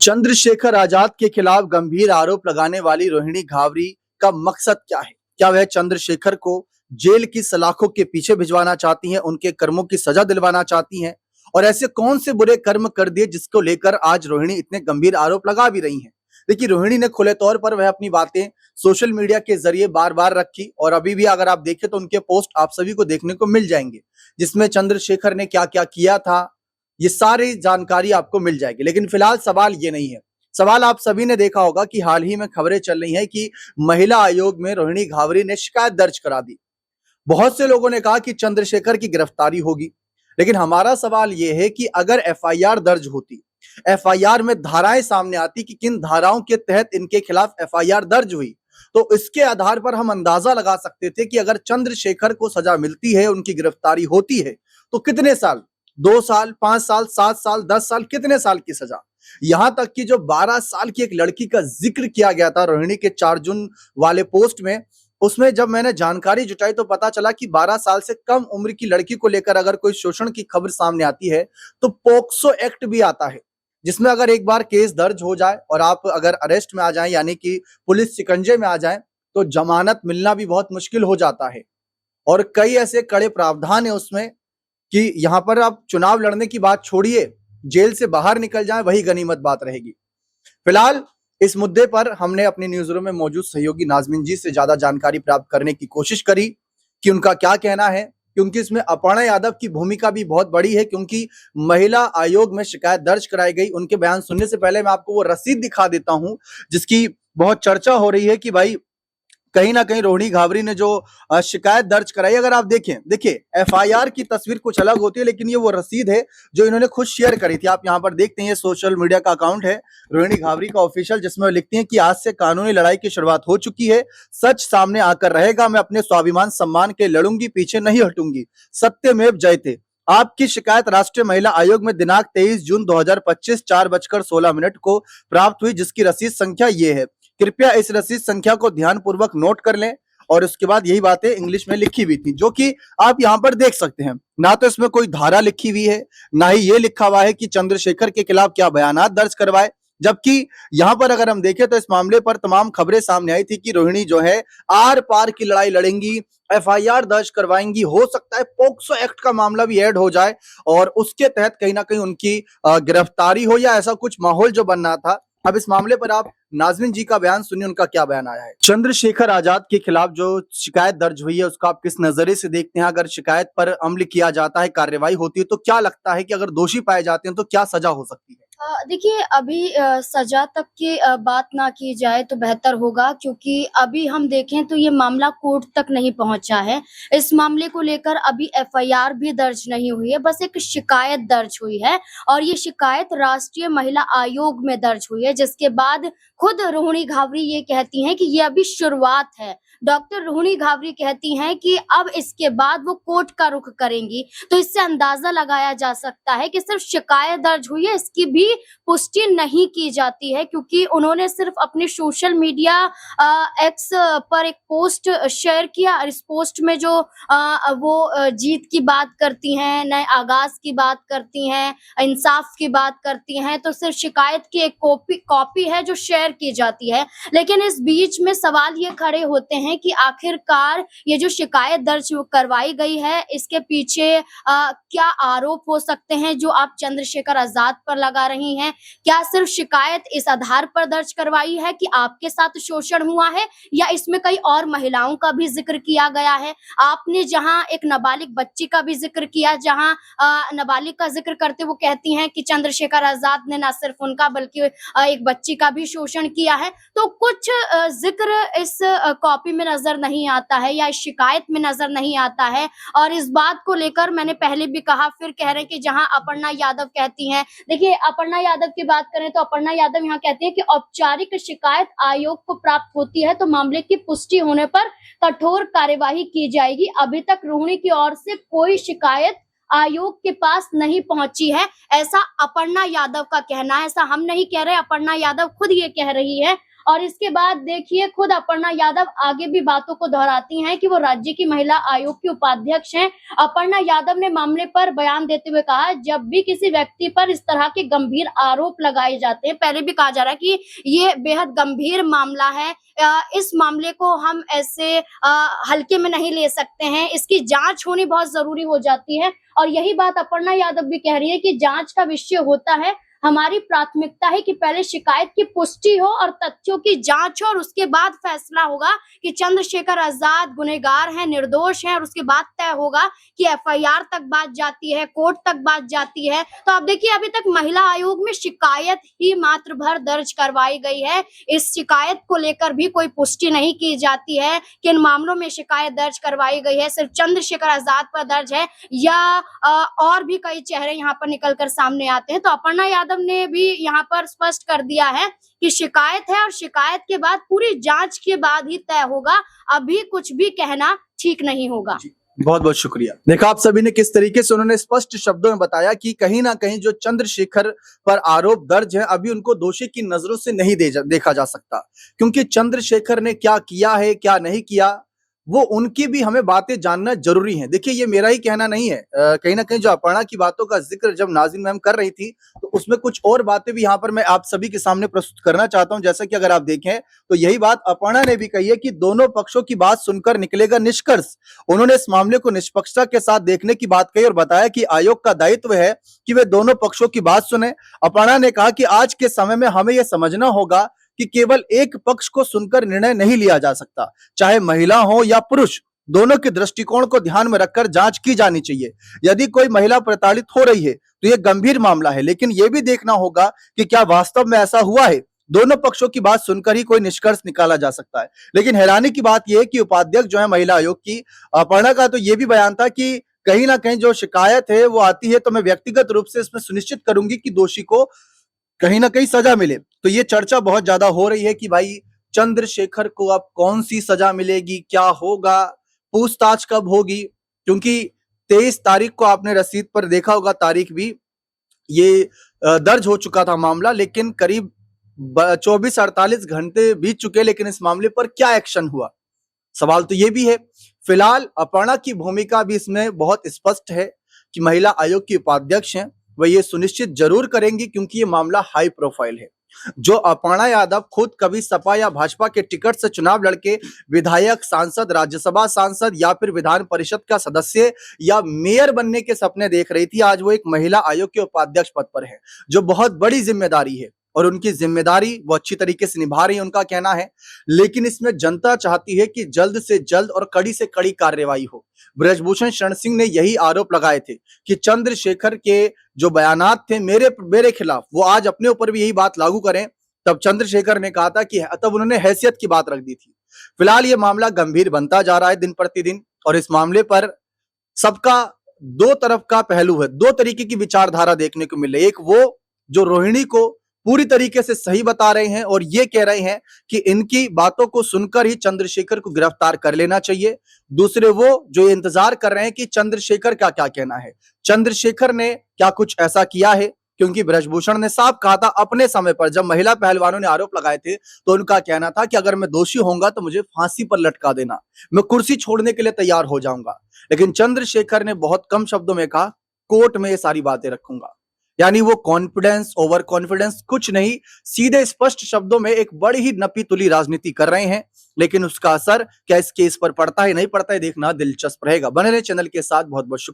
चंद्रशेखर आजाद के खिलाफ गंभीर आरोप लगाने वाली रोहिणी घावरी का मकसद क्या है? क्या वह चंद्रशेखर को जेल की सलाखों के पीछे भिजवाना चाहती हैं, उनके कर्मों की सजा दिलवाना चाहती हैं? और ऐसे कौन से बुरे कर्म कर दिए जिसको लेकर आज रोहिणी इतने गंभीर आरोप लगा भी रही हैं? देखिए, रोहिणी ने खुले तौर पर वह अपनी बातें सोशल मीडिया के जरिए बार बार रखी और अभी भी अगर आप देखें तो उनके पोस्ट आप सभी को देखने को मिल जाएंगे, जिसमें चंद्रशेखर ने क्या क्या किया था, ये सारी जानकारी आपको मिल जाएगी। लेकिन फिलहाल सवाल ये नहीं है। सवाल आप सभी ने देखा होगा कि हाल ही में खबरें चल रही हैं कि महिला आयोग में रोहिणी घावरी ने शिकायत दर्ज करा दी। बहुत से लोगों ने कहा कि चंद्रशेखर की गिरफ्तारी होगी, लेकिन हमारा सवाल यह है कि अगर एफआईआर दर्ज होती, एफआईआर में धाराएं सामने आती कि किन धाराओं के तहत इनके खिलाफ एफआईआर दर्ज हुई, तो इसके आधार पर हम अंदाजा लगा सकते थे कि अगर चंद्रशेखर को सजा मिलती है, उनकी गिरफ्तारी होती है, तो कितने साल, 2 साल, 5 साल, 7 साल, 10 साल, कितने साल की सजा। यहां तक कि जो 12 साल की एक लड़की का जिक्र किया गया था रोहिणी के 4 जून वाले पोस्ट में, उसमें जब मैंने जानकारी जुटाई तो पता चला कि 12 साल से कम उम्र की लड़की को लेकर अगर कोई शोषण की खबर सामने आती है तो पोक्सो एक्ट भी आता है, जिसमें अगर एक बार केस दर्ज हो जाए और आप अगर अरेस्ट में आ जाएं, यानी कि पुलिस शिकंजे में आ जाएं, तो जमानत मिलना भी बहुत मुश्किल हो जाता है। और कई ऐसे कड़े प्रावधान है उसमें कि यहां पर आप चुनाव लड़ने की बात छोड़िए, जेल से बाहर निकल जाएं वही गनीमत बात रहेगी। फिलहाल इस मुद्दे पर हमने अपनी न्यूज रूम में मौजूद सहयोगी नाजमीन जी से ज्यादा जानकारी प्राप्त करने की कोशिश करी कि उनका क्या कहना है, क्योंकि इसमें अपर्णा यादव की भूमिका भी बहुत बड़ी है, क्योंकि महिला आयोग में शिकायत दर्ज कराई गई। उनके बयान सुनने से पहले मैं आपको वो रसीद दिखा देता हूं जिसकी बहुत चर्चा हो रही है कि भाई कहीं ना कहीं रोहिणी घावरी ने जो शिकायत दर्ज कराई, अगर आप देखें, देखिए एफआईआर की तस्वीर कुछ अलग होती है, लेकिन ये वो रसीद है जो इन्होंने खुद शेयर करी थी। आप यहाँ पर देखते हैं, ये सोशल मीडिया का अकाउंट है रोहिणी घावरी का ऑफिशियल, जिसमें वो लिखती हैं कि आज से कानूनी लड़ाई की शुरुआत हो चुकी है, सच सामने आकर रहेगा, मैं अपने स्वाभिमान सम्मान के लड़ूंगी, पीछे नहीं हटूंगी, सत्यमेव जयते। आपकी शिकायत राष्ट्रीय महिला आयोग में दिनांक 23 जून 2025 4:16 को प्राप्त हुई, जिसकी रसीद संख्या ये है। कृपया इस रसीद संख्या को ध्यानपूर्वक नोट कर लें। और उसके बाद यही बातें इंग्लिश में लिखी हुई थी, जो कि आप यहां पर देख सकते हैं। ना तो इसमें कोई धारा लिखी हुई है, ना ही ये लिखा हुआ है कि चंद्रशेखर के खिलाफ क्या बयानात दर्ज करवाए। जबकि यहां पर अगर हम देखें तो इस मामले पर तमाम खबरें सामने आई थी कि रोहिणी जो है आर पार की लड़ाई लड़ेंगी, एफआईआर दर्ज करवाएंगी, हो सकता है पोक्सो एक्ट का मामला भी ऐड हो जाए और उसके तहत कहीं ना कहीं उनकी गिरफ्तारी हो, या ऐसा कुछ माहौल जो बनना था। अब इस मामले पर आप नाजमीन जी का बयान सुनिए, उनका क्या बयान आया है। चंद्रशेखर आजाद के खिलाफ जो शिकायत दर्ज हुई है उसका आप किस नजरिए से देखते हैं? अगर शिकायत पर अमल किया जाता है, कार्रवाई होती है, तो क्या लगता है कि अगर दोषी पाए जाते हैं तो क्या सजा हो सकती है? देखिए, अभी सजा तक की बात ना की जाए तो बेहतर होगा, क्योंकि अभी हम देखें तो ये मामला कोर्ट तक नहीं पहुंचा है। इस मामले को लेकर अभी एफआईआर भी दर्ज नहीं हुई है, बस एक शिकायत दर्ज हुई है और ये शिकायत राष्ट्रीय महिला आयोग में दर्ज हुई है, जिसके बाद खुद रोहिणी घावरी ये कहती हैं कि ये अभी शुरुआत है। डॉक्टर रोहिणी घावरी कहती हैं कि अब इसके बाद वो कोर्ट का रुख करेंगी। तो इससे अंदाजा लगाया जा सकता है कि सिर्फ शिकायत दर्ज हुई है, इसकी भी पुष्टि नहीं की जाती है, क्योंकि उन्होंने सिर्फ अपने सोशल मीडिया एक्स पर एक पोस्ट शेयर किया और इस पोस्ट में जो वो जीत की बात करती हैं, नए आगाज की बात करती हैं, इंसाफ की बात करती हैं, तो सिर्फ शिकायत की एक कॉपी है जो शेयर की जाती है। लेकिन इस बीच में सवाल ये खड़े होते हैं कि आखिरकार ये जो शिकायत दर्ज करवाई गई है, इसके पीछे क्या आरोप हो सकते हैं जो आप चंद्रशेखर आजाद पर लगा रही हैं? क्या सिर्फ शिकायत इस आधार पर दर्ज करवाई है कि आपके साथ शोषण हुआ है, या इसमें कई और महिलाओं का भी जिक्र किया गया है? आपने जहां एक नाबालिग बच्ची का भी जिक्र किया, जहां नाबालिग का जिक्र करते वो कहती हैं कि चंद्रशेखर आजाद ने न सिर्फ उनका बल्कि एक बच्ची का भी शोषण किया है। तो कुछ जिक्र इस कॉपी में नजर नहीं आता है या इस शिकायत में नजर नहीं आता है। और इस बात को लेकर मैंने पहले भी कहा, फिर कह रहे हैं कि जहां अपर्णा यादव कहती हैं, देखिए अपर्णा यादव की बात करें तो अपर्णा यादव यहाँ कहती है कि औपचारिक शिकायत आयोग को प्राप्त होती है तो मामले की पुष्टि होने पर कठोर कार्यवाही की जाएगी। अभी तक रोहिणी की ओर से कोई शिकायत आयोग के पास नहीं पहुंची है, ऐसा अपर्णा यादव का कहना है। ऐसा हम नहीं कह रहे, अपर्णा यादव खुद ये कह रही है। और इसके बाद देखिए खुद अपर्णा यादव आगे भी बातों को दोहराती हैं कि वो राज्य की महिला आयोग की उपाध्यक्ष हैं। अपर्णा यादव ने मामले पर बयान देते हुए कहा, जब भी किसी व्यक्ति पर इस तरह के गंभीर आरोप लगाए जाते हैं, पहले भी कहा जा रहा है कि ये बेहद गंभीर मामला है, इस मामले को हम ऐसे हल्के में नहीं ले सकते हैं, इसकी जांच होनी बहुत जरूरी हो जाती है। और यही बात अपर्णा यादव भी कह रही है कि जांच का विषय होता है, हमारी प्राथमिकता है कि पहले शिकायत की पुष्टि हो और तथ्यों की जांच हो और उसके बाद फैसला होगा कि चंद्रशेखर आजाद गुनहगार हैं, निर्दोष हैं, और उसके बाद तय होगा कि एफआईआर तक बात जाती है, कोर्ट तक बात जाती है। तो आप देखिए अभी तक महिला आयोग में शिकायत ही मात्र भर दर्ज करवाई गई है। इस शिकायत को लेकर भी कोई पुष्टि नहीं की जाती है कि इन मामलों में शिकायत दर्ज करवाई गई है, सिर्फ चंद्रशेखर आजाद पर दर्ज है या और भी कई चेहरे यहाँ पर निकलकर सामने आते हैं। तो अपर्णा यादव ने भी यहाँ पर स्पष्ट कर दिया है कि शिकायत है और शिकायत के बाद पूरी जांच के बाद ही तय होगा, अभी कुछ भी कहना ठीक नहीं होगा। बहुत बहुत शुक्रिया। देखा आप सभी ने किस तरीके से उन्होंने स्पष्ट शब्दों में बताया कि कहीं ना कहीं जो चंद्रशेखर पर आरोप दर्ज है अभी उनको दोषी की नजरों से नहीं देखा जा सकता, क्योंकि चंद्रशेखर ने क्या किया है क्या नहीं किया वो उनकी भी हमें बातें जानना जरूरी है। देखिए ये मेरा ही कहना नहीं है, कहीं ना कहीं जो अपर्णा की बातों का जिक्र जब नाज़रीन मैम कर रही थी तो उसमें कुछ और बातें भी यहाँ पर मैं आप सभी के सामने प्रस्तुत करना चाहता हूं। जैसा कि अगर आप देखें तो यही बात अपर्णा ने भी कही है कि दोनों पक्षों की बात सुनकर निकलेगा निष्कर्ष। उन्होंने इस मामले को निष्पक्षता के साथ देखने की बात कही और बताया कि आयोग का दायित्व है कि वे दोनों पक्षों की बात सुने। अपर्णा ने कहा कि आज के समय में हमें यह समझना होगा कि केवल एक पक्ष को सुनकर निर्णय नहीं लिया जा सकता, चाहे महिला हो या पुरुष, दोनों के दृष्टिकोण को ध्यान में रखकर जांच की जानी चाहिए। यदि कोई महिला प्रताड़ित हो रही है तो यह गंभीर मामला है, लेकिन यह भी देखना होगा कि क्या वास्तव में ऐसा हुआ है। दोनों पक्षों की बात सुनकर ही कोई निष्कर्ष निकाला जा सकता है। लेकिन हैरानी की बात यह है कि उपाध्यक्ष जो है महिला आयोग की अपर्णा का तो यह भी बयान था कि कहीं ना कहीं जो शिकायत है वो आती है तो मैं व्यक्तिगत रूप से इसमें सुनिश्चित करूंगी कि दोषी को कहीं ना कहीं सजा मिले। तो ये चर्चा बहुत ज्यादा हो रही है कि भाई चंद्रशेखर को अब कौन सी सजा मिलेगी, क्या होगा, पूछताछ कब होगी, क्योंकि 23 तारीख को आपने रसीद पर देखा होगा तारीख भी, ये दर्ज हो चुका था मामला, लेकिन करीब 24-48 घंटे बीत चुके, लेकिन इस मामले पर क्या एक्शन हुआ, सवाल तो ये भी है। फिलहाल अपर्णा की भूमिका भी इसमें बहुत स्पष्ट है कि महिला आयोग की उपाध्यक्ष हैं, वह ये सुनिश्चित जरूर करेंगी क्योंकि ये मामला हाई प्रोफाइल है। जो अपर्णा यादव खुद कभी सपा या भाजपा के टिकट से चुनाव लड़के विधायक, सांसद, राज्यसभा सांसद या फिर विधान परिषद का सदस्य या मेयर बनने के सपने देख रही थी, आज वो एक महिला आयोग के उपाध्यक्ष पद पर है, जो बहुत बड़ी जिम्मेदारी है और उनकी जिम्मेदारी वो अच्छी तरीके से निभा रही है, उनका कहना है। लेकिन इसमें जनता चाहती है कि जल्द से जल्द और कड़ी से कड़ी कार्रवाई हो। ब्रजभूषण शरण सिंह ने यही आरोप लगाए थे कि चंद्रशेखर के जो बयानात थे मेरे खिलाफ, वो आज अपने ऊपर भी यही बात लागू करें। तब चंद्रशेखर ने कहा था कि तब उन्होंने हैसियत की बात रख दी थी। फिलहाल ये मामला गंभीर बनता जा रहा है दिन प्रतिदिन, और इस मामले पर सबका दो तरफ का पहलू है, दो तरीके की विचारधारा देखने को मिले। एक वो जो रोहिणी को पूरी तरीके से सही बता रहे हैं और ये कह रहे हैं कि इनकी बातों को सुनकर ही चंद्रशेखर को गिरफ्तार कर लेना चाहिए। दूसरे वो जो इंतजार कर रहे हैं कि चंद्रशेखर का क्या कहना है, चंद्रशेखर ने क्या कुछ ऐसा किया है, क्योंकि ब्रजभूषण ने साफ कहा था अपने समय पर जब महिला पहलवानों ने आरोप लगाए थे तो उनका कहना था कि अगर मैं दोषी होऊंगा तो मुझे फांसी पर लटका देना, मैं कुर्सी छोड़ने के लिए तैयार हो जाऊंगा। लेकिन चंद्रशेखर ने बहुत कम शब्दों में कहा कोर्ट में ये सारी बातें रखूंगा। यानी वो कॉन्फिडेंस, ओवर कॉन्फिडेंस कुछ नहीं, सीधे स्पष्ट शब्दों में एक बड़ी ही नपी तुली राजनीति कर रहे हैं। लेकिन उसका असर क्या इस केस पर पड़ता है नहीं पड़ता है देखना दिलचस्प रहेगा। बने रहे चैनल के साथ, बहुत बहुत शुक्रिया।